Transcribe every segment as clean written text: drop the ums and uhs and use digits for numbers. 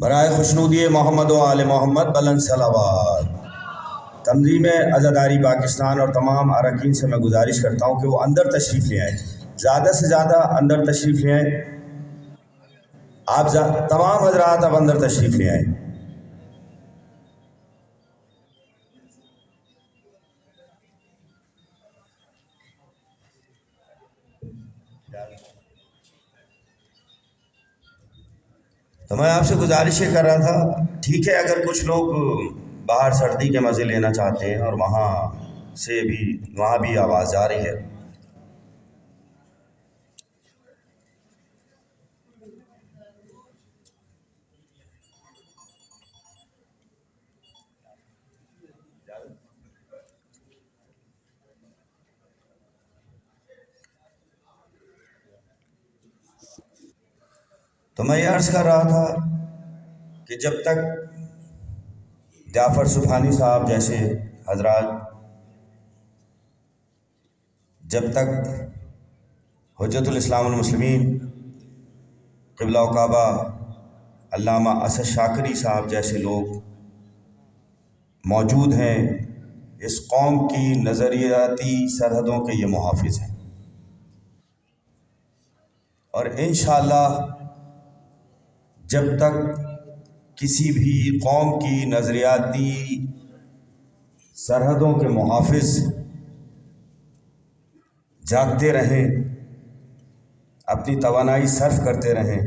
برائے خوشنودی محمد و آل محمد بلند صلوات۔ تنظیم عزاداری پاکستان اور تمام اراکین سے میں گزارش کرتا ہوں کہ وہ اندر تشریف لے آئیں، زیادہ سے زیادہ اندر تشریف لے آئیں۔ آپ تمام حضرات اب اندر تشریف لے آئیں۔ تو میں آپ سے گزارش یہ کر رہا تھا، ٹھیک ہے اگر کچھ لوگ باہر سردی کے مزے لینا چاہتے ہیں اور وہاں بھی آواز جا رہی ہے، تو میں یہ عرض کر رہا تھا کہ جب تک جعفر سبحانی صاحب جیسے حضرات، جب تک حجت الاسلام المسلمین قبلہ و کعبہ علامہ اسد شاکری صاحب جیسے لوگ موجود ہیں، اس قوم کی نظریاتی سرحدوں کے یہ محافظ ہیں، اور انشاءاللہ جب تک کسی بھی قوم کی نظریاتی سرحدوں کے محافظ جاگتے رہیں، اپنی توانائی صرف کرتے رہیں،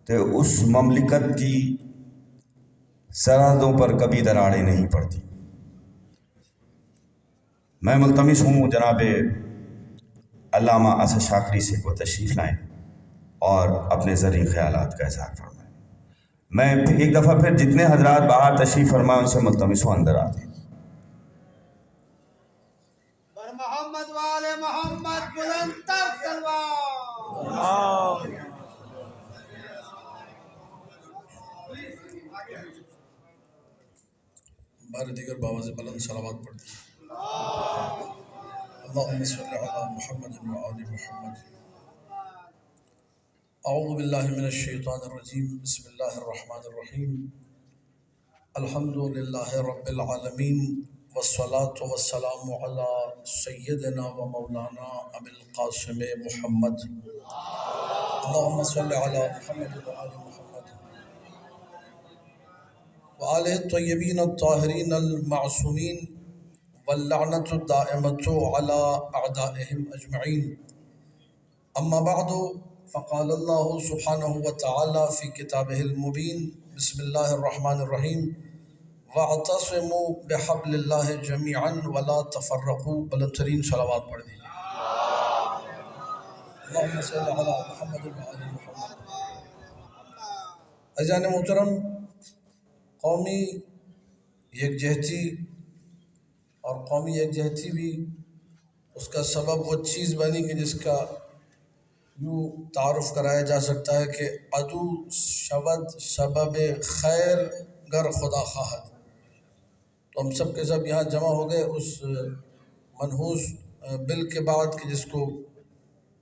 تو اس مملکت کی سرحدوں پر کبھی دراڑیں نہیں پڑتی۔ میں ملتمس ہوں جناب علامہ اسد شاکری سے وہ تشریف لائیں اور اپنے زرعی خیالات کا اظہار فرمائیں۔ میں ایک دفعہ پھر جتنے حضرات باہر تشریف فرمائیں ان سے ملتمس ہوں اندر آتے ہیں۔ بر محمد وآل محمد بلند تر تلوار۔ بار دیگر باواز بلند صلوات پڑھتے ہیں۔ اللہم صلی علی محمد وآل محمد۔ اعوذ باللہ من الشیطان الرجیم، بسم اللہ الرحمن الرحیم۔ الحمد للہ رب العالمین، والصلاة والسلام علی سیدنا و مولانا ابی القاسم محمد۔ اللہم صلی علی محمد وآل محمد وآلہ الطیبین الطاہرین المعصومین، واللعنۃ الدائمۃ علی اعدائہم اجمعین۔ اما بعد، فقال اللہ سبحانہ وتعالی فی کتابہ المبین، بسم اللہ الرحمن الرحیم، واعتصموا بحبل اللہ جمیعا ولا تفرقوا۔ بلندترین صلوات پڑھ دیجیے۔ اللہم صلی علی محمد وآل محمد۔ عزیزان محترم، قومی یکجہتی اور قومی یکجہتی بھی اس کا سبب وہ چیز بنی کہ جس کا یوں تعارف کرایا جا سکتا ہے کہ عدو شود سبب خیر گر خدا خواہد۔ تو ہم سب کے سب یہاں جمع ہو گئے اس منحوس بل کے بعد کہ جس کو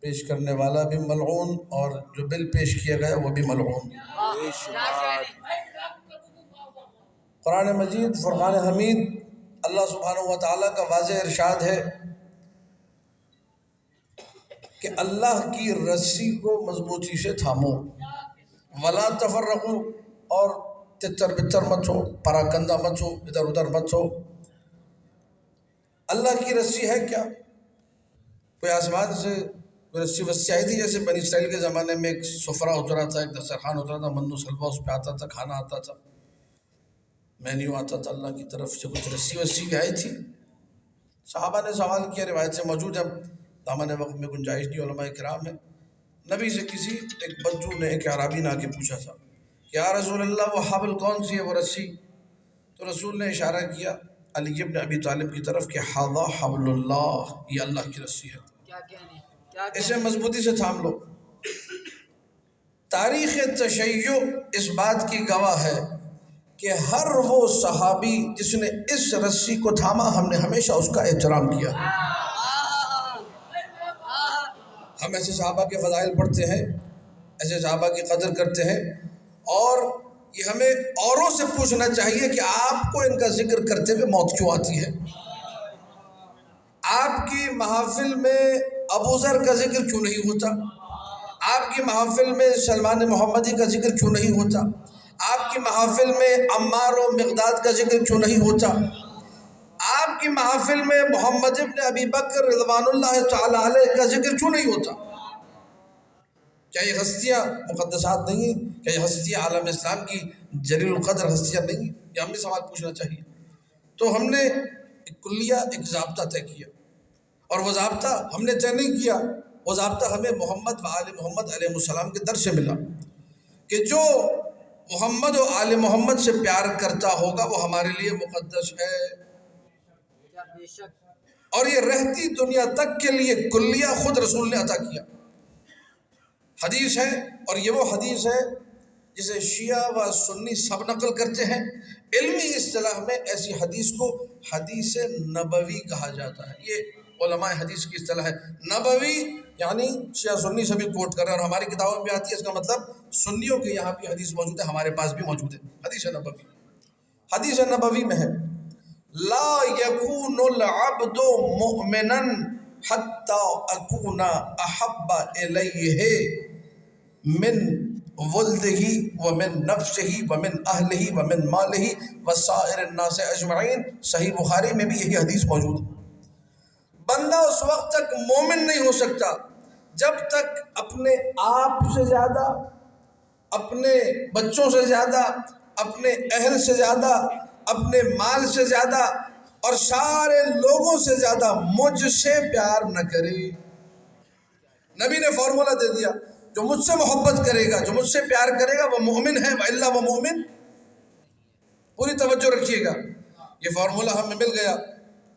پیش کرنے والا بھی ملعون اور جو بل پیش کیا گیا وہ بھی ملعون۔ قرآن مجید فرقان حمید اللہ سبحانہ وتعالیٰ کا واضح ارشاد ہے کہ اللہ کی رسی کو مضبوطی سے تھامو، ولا تفرقو، اور تتر بتر مت ہو، پراکندہ مت ہو، ادھر ادھر مت ہو۔ اللہ کی رسی ہے کیا؟ کوئی آسمان سے کوئی رسی وسیع تھی؟ جیسے بنی اسرائیل کے زمانے میں ایک سفرہ اترا تھا، ایک دسترخوان اترا تھا، من و سلوہ اس پہ آتا تھا، کھانا آتا تھا، مینیو آتا تھا، اللہ کی طرف سے کچھ رسی وسی بھی آئی تھی؟ صحابہ نے سوال کیا، روایت سے موجود ہے، دامن وقت میں گنجائش نہیں، علماء کرام ہے، نبی سے کسی ایک بدو نے، ایک عرابی نے آ کے پوچھا تھا کہ یا رسول اللہ وہ حبل کون سی ہے، وہ رسی؟ تو رسول نے اشارہ کیا علی ابن ابی طالب کی طرف کہ ھذا حبل اللہ، یہ اللہ کی رسی ہے، اسے مضبوطی سے تھام لو۔ تاریخ تشیع اس بات کی گواہ ہے کہ ہر وہ صحابی جس نے اس رسی کو تھاما، ہم نے ہمیشہ اس کا احترام کیا۔ ہم ایسے صحابہ کے فضائل پڑھتے ہیں، ایسے صحابہ کی قدر کرتے ہیں، اور یہ ہمیں اوروں سے پوچھنا چاہیے کہ آپ کو ان کا ذکر کرتے ہوئے موت کیوں آتی ہے؟ آپ کی محافل میں ابو ذر کا ذکر کیوں نہیں ہوتا؟ آپ کی محافل میں سلمان محمدی کا ذکر کیوں نہیں ہوتا؟ آپ کی محافل میں عمار و مقداد کا ذکر کیوں نہیں ہوتا؟ آپ کی محافل میں محمد ابن ابی بکر رضوان اللہ تعالی علیہ کا ذکر کیوں نہیں ہوتا؟ کیا یہ ہستیاں مقدسات نہیں ہیں؟ کیا یہ ہستیاں عالم اسلام کی جلیل القدر ہستیاں نہیں ہیں؟ یہ ہمیں سوال پوچھنا چاہیے۔ تو ہم نے ایک کلیہ، ایک ضابطہ طے کیا، اور وہ ضابطہ ہم نے طے نہیں کیا، وہ ضابطہ ہمیں محمد و آل محمد علیہ السلام کے در سے ملا کہ جو محمد و آل محمد سے پیار کرتا ہوگا وہ ہمارے لیے مقدس ہے، اور یہ رہتی دنیا تک کے لیے کلیہ خود رسول نے عطا کیا۔ حدیث ہے، اور یہ وہ حدیث ہے جسے شیعہ و سنی سب نقل کرتے ہیں۔ علمی اصطلاح میں ایسی حدیث کو حدیث نبوی کہا جاتا ہے۔ یہ علماء حدیث کی اصطلاح ہے۔ نبوی یعنی شیعہ سنی سبھی کوٹ کر رہے ہیں، اور ہماری کتابوں میں بھی آتی ہے، اس کا مطلب سنیوں کے یہاں بھی حدیث موجود ہے، ہمارے پاس بھی موجود ہے۔ حدیث نبوی، حدیث نبوی میں ہے لا یکون العبد مؤمنا حتی اکون احب الیہ من ولدہ ومن نفسہ ومن اہلہ ومن مالہ وسائر الناس اجمعین۔ صحیح بخاری میں بھی یہی حدیث موجود ہے۔ بندہ اس وقت تک مومن نہیں ہو سکتا جب تک اپنے آپ سے زیادہ، اپنے بچوں سے زیادہ، اپنے اہل سے زیادہ، اپنے مال سے زیادہ اور سارے لوگوں سے زیادہ مجھ سے پیار نہ کرے۔ نبی نے فارمولہ دے دیا، جو مجھ سے محبت کرے گا، جو مجھ سے پیار کرے گا وہ مومن ہے، وَإِلَّا وہ مومن۔ پوری توجہ رکھیے گا، یہ فارمولہ ہمیں مل گیا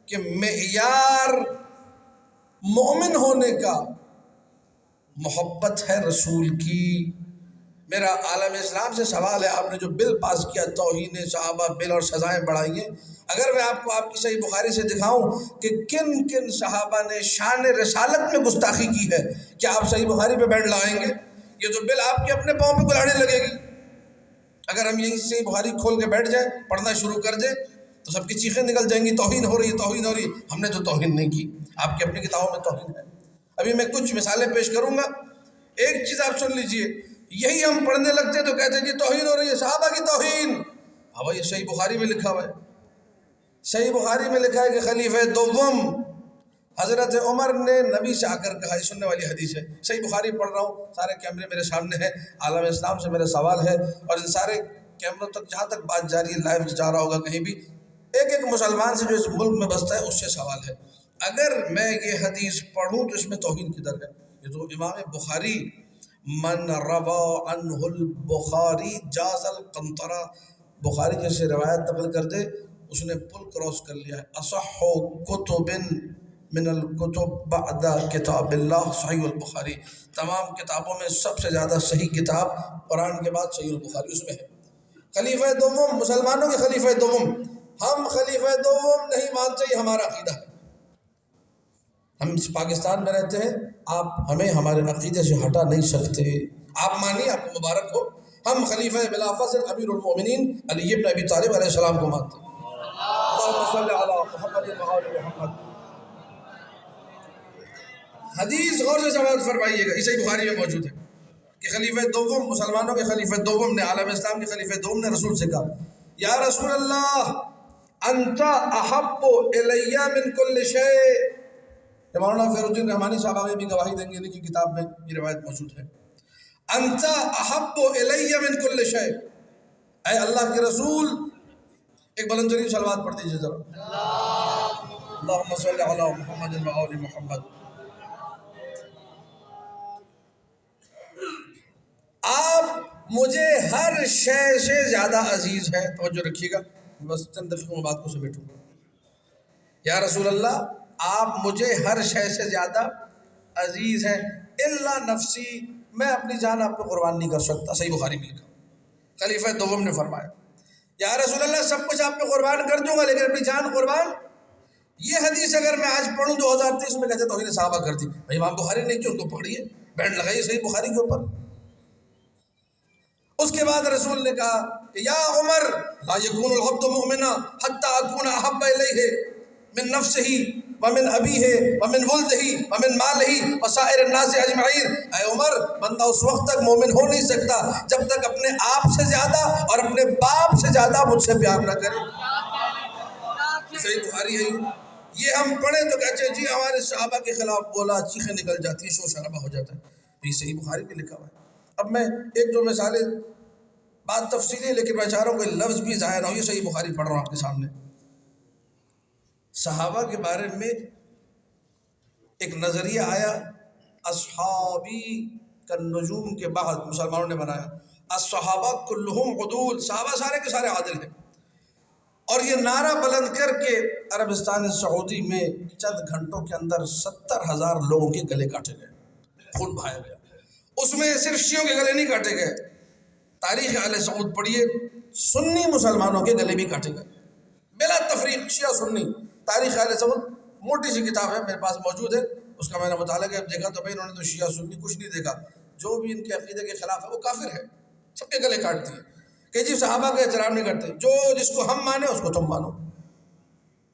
کہ معیار مومن ہونے کا محبت ہے رسول کی۔ میرا عالم اسلام سے سوال ہے، آپ نے جو بل پاس کیا توہین صحابہ بل اور سزائیں بڑھائی ہیں، اگر میں آپ کو آپ کی صحیح بخاری سے دکھاؤں کہ کن کن صحابہ نے شان رسالت میں گستاخی کی ہے، کیا آپ صحیح بخاری پہ بیٹھ لائیں گے؟ یہ تو بل آپ کے اپنے پاؤں پہ کلاڑی لگے گی۔ اگر ہم یہیں سے بخاری کھول کے بیٹھ جائیں، پڑھنا شروع کر دیں، تو سب کی چیخیں نکل جائیں گی، توہین ہو رہی ہے، توہین ہو رہی ہے۔ ہم نے تو توہین نہیں کی، آپ کی اپنی کتابوں میں توہین ہے۔ ابھی میں کچھ مثالیں پیش کروں گا، ایک چیز آپ سن لیجئے، یہی ہم پڑھنے لگتے تو کہتے ہیں جی توہین ہو رہی ہے، صحابہ کی توہین۔ ہاں بھائی، یہ صحیح بخاری میں لکھا ہوا ہے، صحیح بخاری میں لکھا ہے کہ خلیفہ دوم حضرت عمر نے نبی سے آ کر کہا، یہ سننے والی حدیث ہے، صحیح بخاری پڑھ رہا ہوں، سارے کیمرے میرے سامنے ہیں، عالم اسلام سے میرا سوال ہے، اور ان سارے کیمروں تک جہاں تک بات جاری ہے، لائیو جا رہا ہوگا کہیں بھی، ایک ایک مسلمان سے جو اس ملک میں بستا ہے اس سے سوال ہے، اگر میں یہ حدیث پڑھوں تو اس میں توہین کدھر ہے؟ یہ تو امام بخاری، من روا عنہ البخاری جاز القنطرہ، بخاری جیسے روایت نقل کر دے اس نے پل کراس کر لیا ہے۔ اصح کتب من الکتب بعد کتاب اللہ صحیح البخاری، تمام کتابوں میں سب سے زیادہ صحیح کتاب قرآن کے بعد صحیح البخاری، اس میں ہے۔ خلیفہ دوم، مسلمانوں کے خلیفہ دوم، ہم خلیفہ دوم نہیں مانتے، یہ ہمارا عقیدہ ہے۔ ہم پاکستان میں رہتے ہیں، آپ ہمیں ہمارے عقیدے سے ہٹا نہیں سکتے، آپ مانیے، آپ کو مبارک ہو، ہم خلیفہ بلا فصل امیر المومنین علی ابن ابی طالب علیہ السلام کو مانتے ہیں۔ اللہم صلی علی محمد و آل محمد۔ حدیث غور سے سماعت فرمائیے گا، اسے بخاری میں موجود ہے کہ خلیفہ دوم، مسلمانوں کے خلیفہ دوم نے، عالم اسلام کے خلیفہ دوم نے رسول سے کہا، یا رسول اللہ انت احب الی من کل شیء۔ مولانا فیروز الدین رحمانی صاحب آگے بھی گواہی دیں گے، ان کی کتاب میں یہ روایت موجود ہے، انت احب الی من کل شیء، اے اللہ کے رسول، ایک بلند ترین صلوات پڑھ دیجیے ذرا، اللہم صلی علی محمد و آل محمد۔ آپ مجھے ہر شے سے زیادہ عزیز ہیں، توجہ رکھیے گا، بس چند دقیقوں میں بات کو سمیٹوں گا۔ یا رسول اللہ، آپ مجھے ہر شے سے زیادہ عزیز ہیں، الا نفسی، میں اپنی جان آپ کو قربان نہیں کر سکتا، صحیح بخاری میں لکھا۔ خلیفہ دوم نے فرمایا، یا رسول اللہ سب کچھ آپ پہ قربان کر دوں گا لیکن اپنی جان قربان۔ یہ حدیث اگر میں آج پڑھوں 2023 میں کہتے توہین صحابہ کر دی، بھائی امام بخاری نے کیوں؟ ان کو پڑھیے، بینڈ لگائیے صحیح بخاری کے اوپر۔ اس کے بعد رسول نے کہا کہ یا عمر لا یکون العبد مؤمنا حتی اکون احب الیہ من نفسہ ومن ابیہ ومن ولدہ ومن مالہ وسائر الناس اجمعین. اے عمر، بندہ اس وقت تک مومن ہو نہیں سکتا جب تک اپنے آپ سے زیادہ اور اپنے باپ سے زیادہ مجھ سے پیار نہ کرے. صحیح بخاری ہے. یہ ہم پڑھیں تو کہتے ہیں جی ہمارے صحابہ کے خلاف بولا، چیخیں نکل جاتی ہیں، شور شرابہ ہو جاتا ہے. یہ صحیح بخاری پہ لکھا ہوا ہے. اب میں ایک دو مثالیں، بات تفصیلی ہے لیکن میں چاہ رہا ہوں کہ لفظ بھی ظاہر ہو. یہ صحیح بخاری پڑھ رہا ہوں آپ کے سامنے. صحابہ کے بارے میں ایک نظریہ آیا، اصحابی کالنجوم کے بعد مسلمانوں نے بنایا، الصحابہ کلہم عدول، صحابہ سارے کے سارے عادل ہیں. اور یہ نعرہ بلند کر کے عربستان سعودی میں چند گھنٹوں کے اندر 70,000 لوگوں کے گلے کاٹے گئے، خون بہایا گیا. اس میں صرف شیعوں کے گلے نہیں کاٹے گئے، تاریخ اہل سعود پڑھیے، سنی مسلمانوں کے گلے بھی کاٹے گئے بلا تفریق، شیعہ سنی. تاریخ اہل سعود موٹی سی کتاب ہے، میرے پاس موجود ہے، اس کا میں نے مطالعہ کیا. دیکھا تو بھائی انہوں نے تو شیعہ سنی کچھ نہیں دیکھا، جو بھی ان کے عقیدے کے خلاف ہے وہ کافر ہے، سب کے گلے کاٹ دیے کہ جی صحابہ کا احترام نہیں کرتے، جو جس کو ہم مانیں اس کو تم مانو.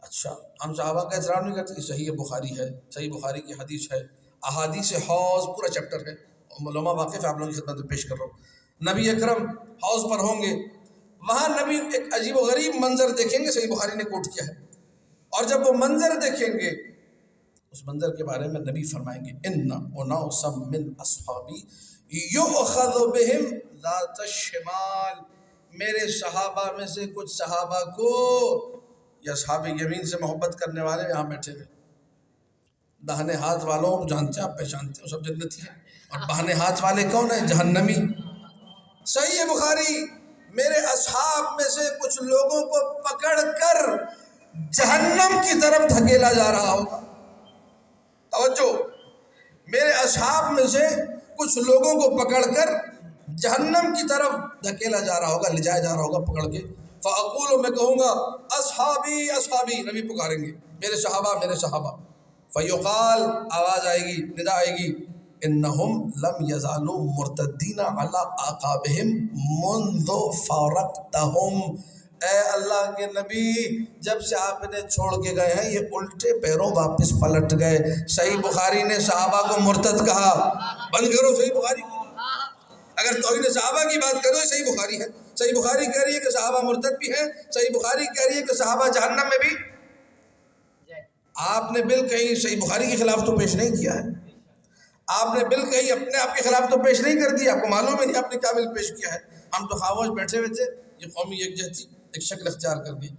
اچھا ہم صحابہ کا احترام نہیں کرتے، صحیح بخاری ہے، صحیح بخاری کی حدیث ہے، احادیث حوض پورا چیپٹر ہے، علماء واقف ہے، آپ لوگوں کی خدمت میں پیش کر رہا ہوں. نبی اکرم حوض پر ہوں گے، وہاں نبی ایک عجیب و غریب منظر دیکھیں گے، صحیح بخاری نے کوٹ کیا ہے. اور جب وہ منظر دیکھیں گے، اس منظر کے بارے میں نبی فرمائیں گے ان اناسا من اصحابی یؤخذ بہم ذات الشمال، میرے صحابہ میں سے کچھ صحابہ کو، یا اصحاب یمین سے محبت کرنے والے یہاں بیٹھے ہوئے، داہنے ہاتھ والوں کو جانتے ہیں، آپ پہچانتے ہیں، سب جنتی ہیں. اور بہنے ہاتھ والے کون ہیں؟ جہنمی. صحیح بخاری، میرے اصحاب میں سے کچھ لوگوں کو پکڑ کر جہنم کی طرف دھکیلا جا رہا ہوگا. توجہ، میرے اصحاب میں سے کچھ لوگوں کو پکڑ کر جہنم کی طرف دھکیلا جا رہا ہوگا، لے جایا جا رہا ہوگا پکڑ کے. فاقول، میں کہوں گا اصحابی اصحابی، نبی پکاریں گے میرے صحابہ میرے صحابہ. فیقال، آواز آئے گی، ندا آئے گی، انہم لم یزالوا مرتدین علی اعقابہم منذ فارقتہم. اے اللہ کے نبی، جب سے آپ انہیں چھوڑ کے گئے ہیں یہ الٹے پیروں واپس پلٹ گئے. صحیح بخاری نے صحابہ کو مرتد کہا. بند کرو صحیح بخاری. اگر توہین صحابہ کی بات کرو، صحیح بخاری ہے. صحیح بخاری کہہ رہی ہے کہ صحابہ مرتد بھی ہیں، صحیح بخاری کہہ رہی ہے کہ صحابہ جہنم میں بھی. آپ نے بل کہیں صحیح بخاری کے خلاف تو پیش نہیں کیا ہے، آپ نے بل کہیں اپنے آپ کے خلاف تو پیش نہیں کر دیا. آپ کو معلوم ہے نہیں آپ نے کیا بل پیش کیا ہے. ہم تو خاموش بیٹھے ہوئے تھے، یہ قومی یکجہتی ایک شکل اختیار کر گئی.